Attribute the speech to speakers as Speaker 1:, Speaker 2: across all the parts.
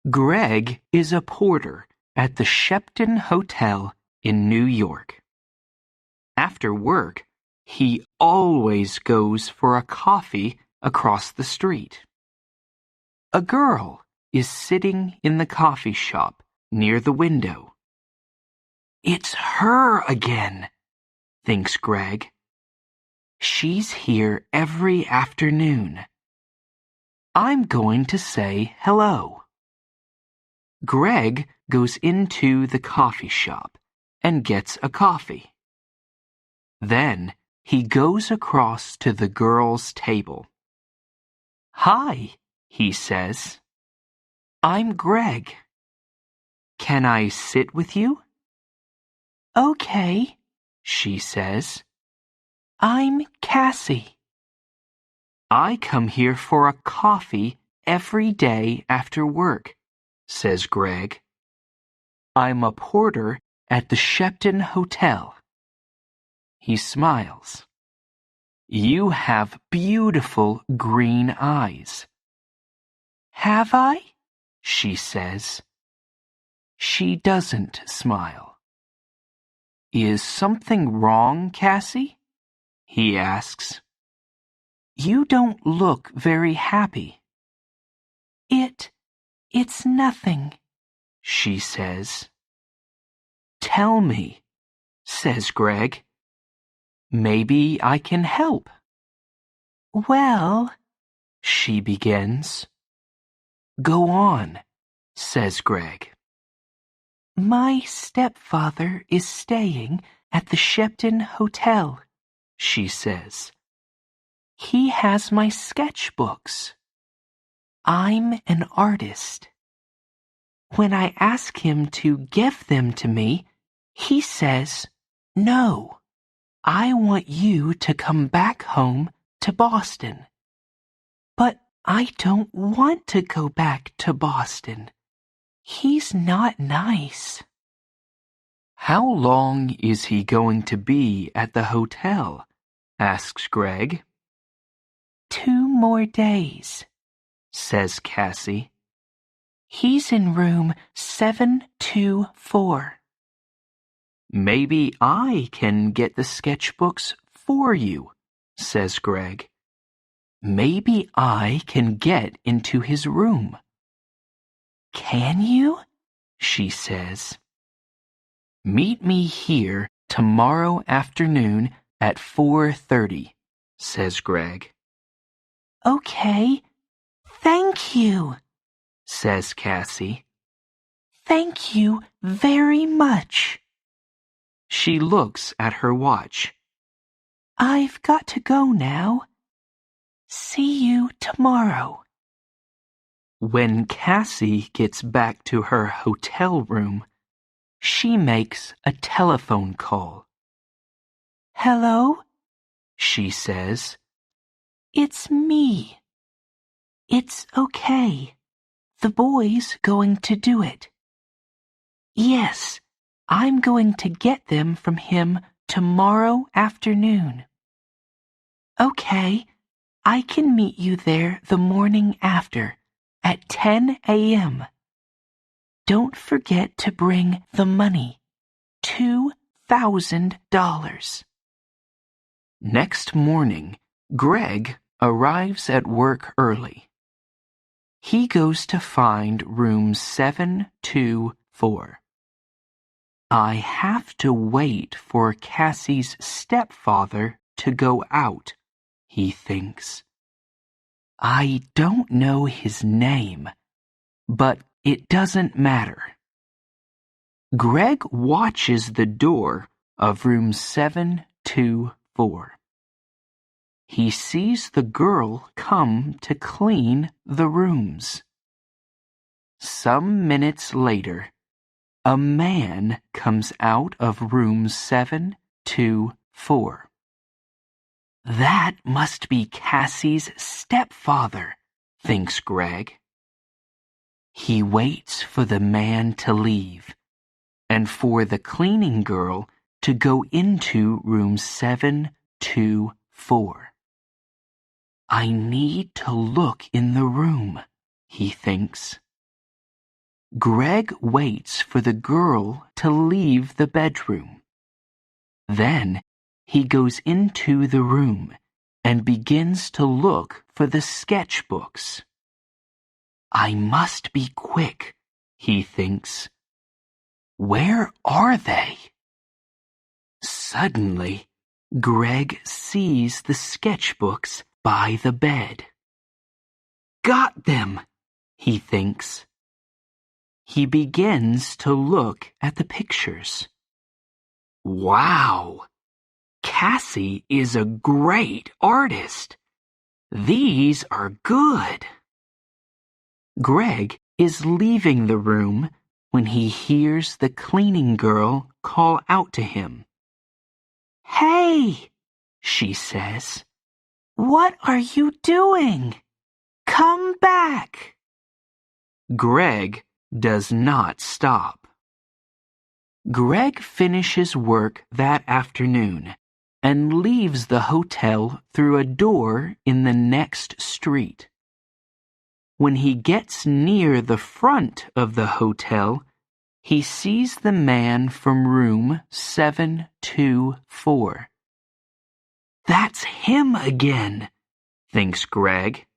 Speaker 1: Greg is a porter at the Shepton Hotel in New York. After work, he always goes for a coffee across the street. A girl is sitting in the coffee shop near the window. "It's her again," thinks Greg. "She's here every afternoon. I'm going to say hello." Greg goes into the coffee shop and gets a coffee. Then he goes across to the girl's table. "Hi," he says. "I'm Greg. Can I sit with you?" "Okay," she says. "I'm Cassie." "I come here for a coffee every day after work," says Greg. "I'm a porter at the Shepton Hotel." He smiles. "You have beautiful green eyes." "Have I?" she says. She doesn't smile. "Is something wrong, Cassie?" he asks. "You don't look very happy." It's nothing," she says. "Tell me," says Greg. "Maybe I can help." "Well," she begins. "Go on," says Greg. "My stepfather is staying at the Shepton Hotel," she says. "He has my sketchbooks. I'm an artist. When I ask him to give them to me, he says, 'No, I want you to come back home to Boston.' But I don't want to go back to Boston. He's not nice." "How long is he going to be at the hotel?" asks Greg. 2 more days," says Cassie. "He's in room 724. "Maybe I can get the sketchbooks for you," says Greg. "Maybe I can get into his room." "Can you?" she says. "Meet me here tomorrow afternoon at 4:30, says Greg. "Okay, thank you," says Cassie. "Thank you very much." She looks at her watch. "I've got to go now. See you tomorrow." When Cassie gets back to her hotel room, she makes a telephone call. "Hello?" she says. "It's me." "It's okay. The boy's going to do it." "Yes, I'm going to get them from him tomorrow afternoon." "Okay, I can meet you there the morning after, at 10 a.m. Don't forget to bring the money, $2,000. Next morning, Greg arrives at work early. He goes to find room 724. I have to wait for Cassie's stepfather to go out, he thinks. I don't know his name, but it doesn't matter. Greg watches the door of room 724. He sees the girl come to clean the rooms. Some minutes later, a man comes out of room 724. That must be Cassie's stepfather, thinks Greg. He waits for the man to leave and for the cleaning girl to go into room 724. I need to look in the room, he thinks. Greg waits for the girl to leave the bedroom. Then he goes into the room and begins to look for the sketchbooks. I must be quick, he thinks. Where are they? Suddenly, Greg sees the sketchbooks by the bed. Got them, he thinks. He begins to look at the pictures. Wow! Cassie is a great artist. These are good. Greg is leaving the room when he hears the cleaning girl call out to him. Hey, she says, what are you doing? Come back. Greg does not stop. Greg finishes work that afternoon and leaves the hotel through a door in the next street. When he gets near the front of the hotel, he sees the man from room 724. That's him again, thinks Greg.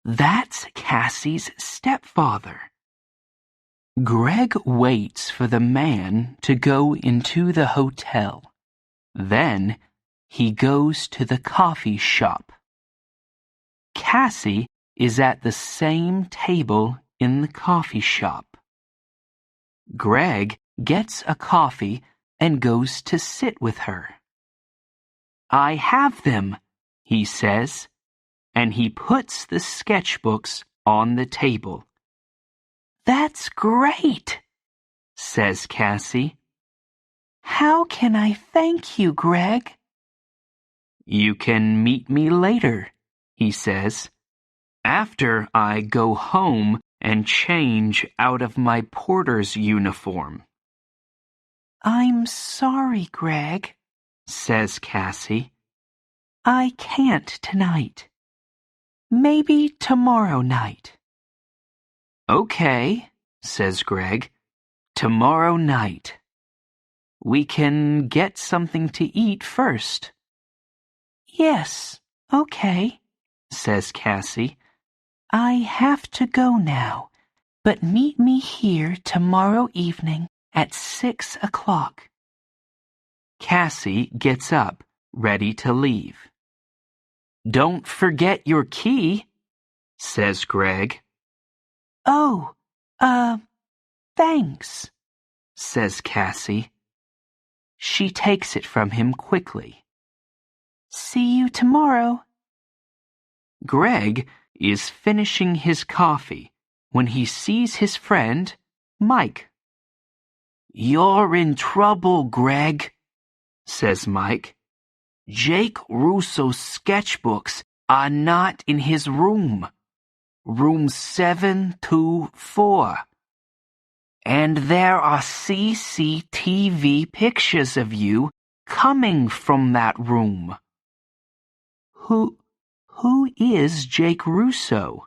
Speaker 1: That's Cassie's stepfather. Greg waits for the man to go into the hotel. Then he goes to the coffee shop. Cassie is at the same table in the coffee shop. Greg gets a coffee and goes to sit with her. I have them, he says, and he puts the sketchbooks on the table. That's great, says Cassie. How can I thank you, Greg? You can meet me later, he says, after I go home and change out of my porter's uniform. I'm sorry, Greg, says Cassie. I can't tonight. Maybe tomorrow night. Okay, says Greg. Tomorrow night. We can get something to eat first. Yes, okay, says Cassie. I have to go now, but meet me here tomorrow evening at 6 o'clock. Cassie gets up, ready to leave. Don't forget your key, says Greg. Oh, thanks, says Cassie. She takes it from him quickly. See you tomorrow. Greg is finishing his coffee when he sees his friend, Mike. You're in trouble, Greg, says Mike. Jake Russo's sketchbooks are not in his room. Room 724. And there are CCTV pictures of you coming from that room. Who is Jake Russo?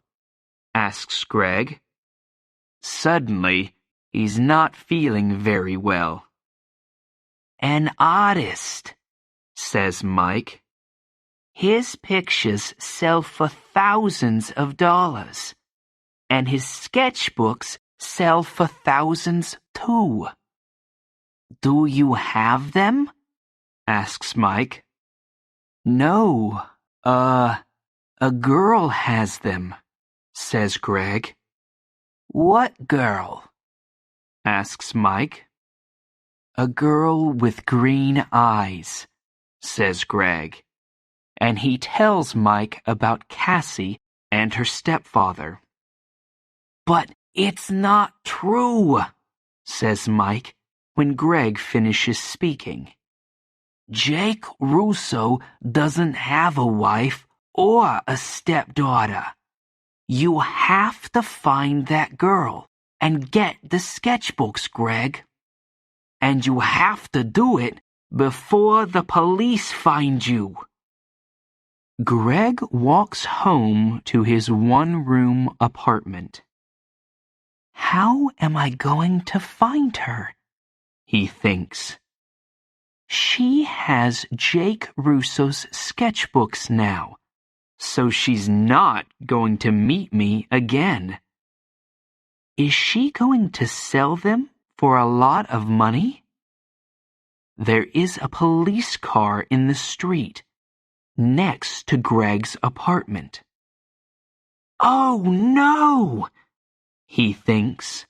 Speaker 1: Asks Greg. Suddenly, he's not feeling very well. An artist, says Mike. His pictures sell for thousands of dollars, and his sketchbooks sell for thousands too. Do you have them? Asks Mike. No, a girl has them, says Greg. What girl? Asks Mike. A girl with green eyes, says Greg. And he tells Mike about Cassie and her stepfather. But it's not true, says Mike when Greg finishes speaking. Jake Russo doesn't have a wife or a stepdaughter. You have to find that girl and get the sketchbooks, Greg. And you have to do it before the police find you. Greg walks home to his one-room apartment. How am I going to find her? He thinks. She has Jake Russo's sketchbooks now, so she's not going to meet me again. Is she going to sell them for a lot of money? There is a police car in the street, next to Greg's apartment. Oh no! He thinks.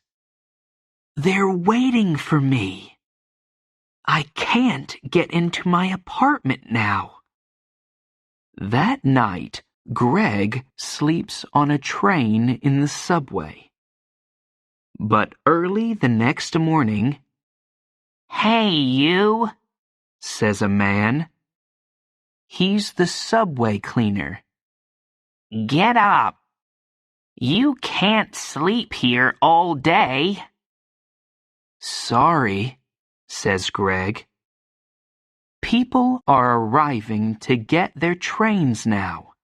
Speaker 1: They're waiting for me. I can't get into my apartment now. That night, Greg sleeps on a train in the subway. But early the next morning, "Hey, you," says a man. He's the subway cleaner. "Get up. You can't sleep here all day." "Sorry," says Greg. People are arriving to get their trains now.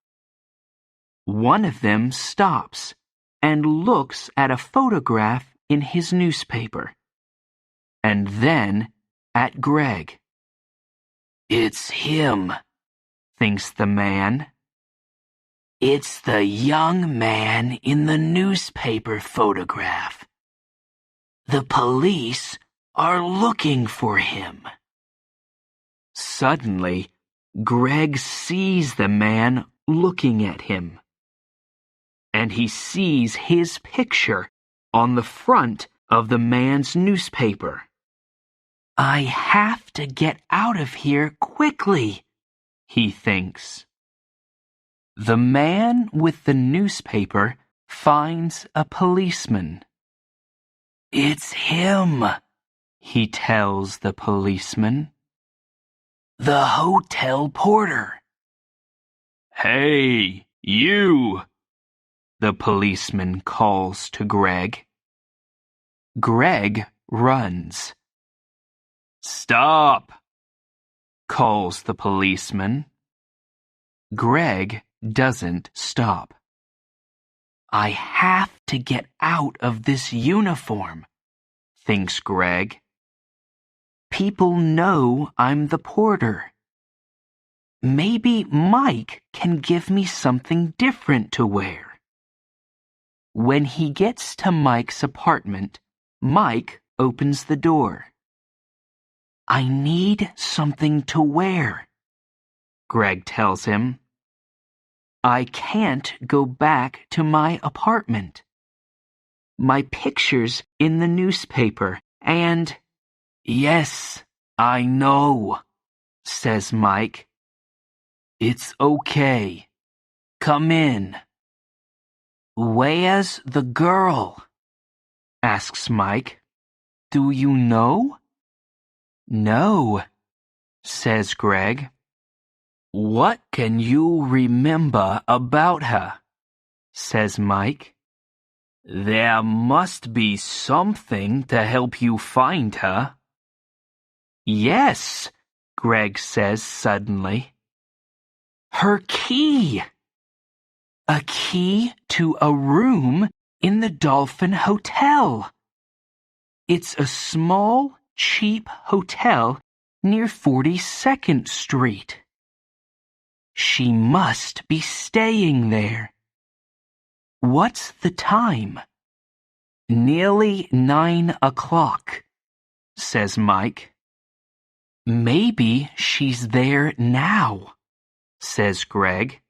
Speaker 1: One of them stops and looks at a photograph in his newspaper, and then at Greg. "It's him," thinks the man. "It's the young man in the newspaper photograph. The police are looking for him." Suddenly, Greg sees the man looking at him, and he sees his picture on the front of the man's newspaper. "I have to get out of here quickly," he thinks. The man with the newspaper finds a policeman. "It's him," he tells the policeman. "The hotel porter." "Hey, you!" the policeman calls to Greg. Greg runs. "Stop!" calls the policeman. Greg doesn't stop. "I have to get out of this uniform," thinks Greg. "People know I'm the porter. Maybe Mike can give me something different to wear." When he gets to Mike's apartment, Mike opens the door. "I need something to wear," Greg tells him. "I can't go back to my apartment. My picture's in the newspaper, and—" "Yes, I know," says Mike. "It's okay. Come in." "Where's the girl?" asks Mike. "Do you know?" "No," says Greg. "What can you remember about her?" says Mike. "There must be something to help you find her." "Yes," Greg says suddenly. "Her key! A key to a room in the Dolphin Hotel. It's a small, cheap hotel near 42nd Street. She must be staying there. What's the time?" "Nearly 9 o'clock," says Mike. "Maybe she's there now," says Greg.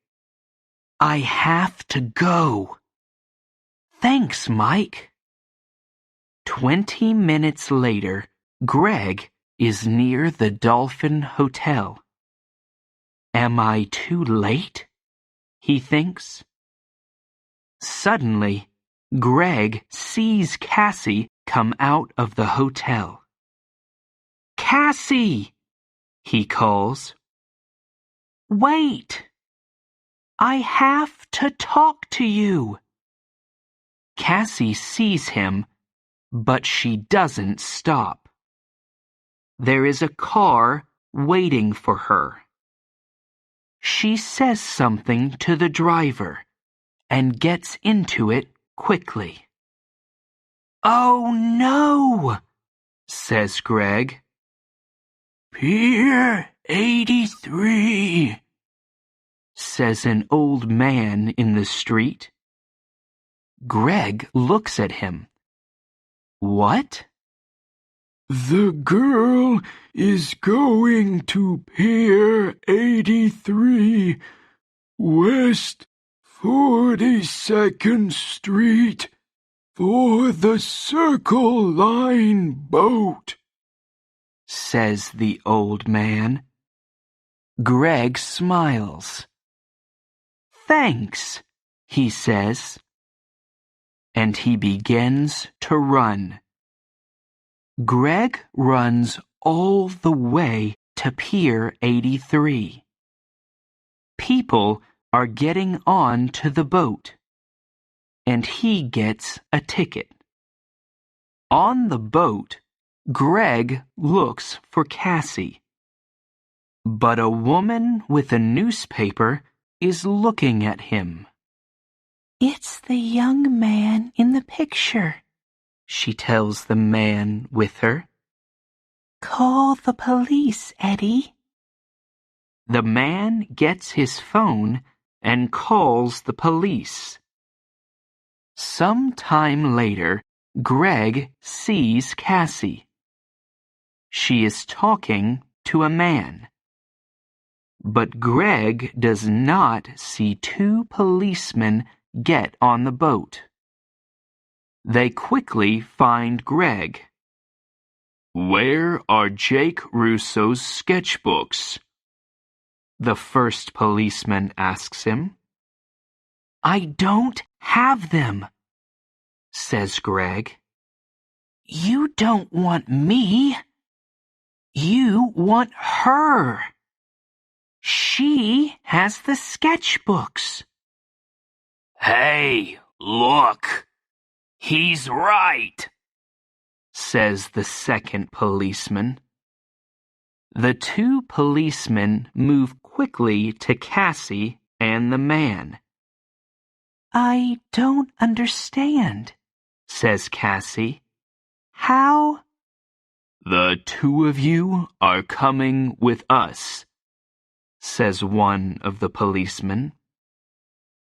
Speaker 1: "I have to go." "Thanks, Mike." 20 minutes later, Greg is near the Dolphin Hotel. Am I too late? He thinks. Suddenly, Greg sees Cassie come out of the hotel. "Cassie!" he calls. "Wait! I have to talk to you." Cassie sees him, but she doesn't stop. There is a car waiting for her. She says something to the driver and gets into it quickly. Oh no, says Greg. Pier 83, says an old man in the street. Greg looks at him. What? The girl is going to Pier 83, West 42nd Street, for the Circle Line boat, says the old man. Greg smiles. Thanks, he says. And he begins to run. Greg runs all the way to Pier 83. People are getting on to the boat, and he gets a ticket. On the boat, Greg looks for Cassie. But a woman with a newspaper is looking at him. It's the young man in the picture, she tells the man with her. Call the police, Eddie. The man gets his phone and calls the police. Some time later, Greg sees Cassie. She is talking to a man. But Greg does not see two policemen get on the boat. They quickly find Greg. Where are Jake Russo's sketchbooks? The first policeman asks him. I don't have them, says Greg. You don't want me. You want her. She has the sketchbooks. Hey, look. He's right, says the second policeman. The two policemen move quickly to Cassie and the man. I don't understand, says Cassie. How? The two of you are coming with us, says one of the policemen.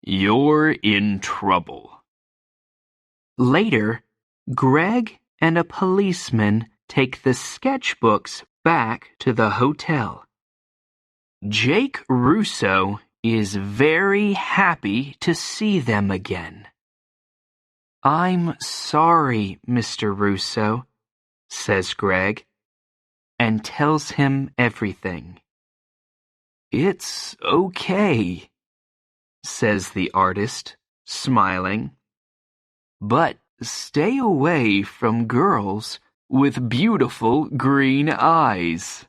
Speaker 1: You're in trouble. Later, Greg and a policeman take the sketchbooks back to the hotel. Jake Russo is very happy to see them again. I'm sorry, Mr. Russo, says Greg, and tells him everything. It's okay, says the artist, smiling. But stay away from girls with beautiful green eyes.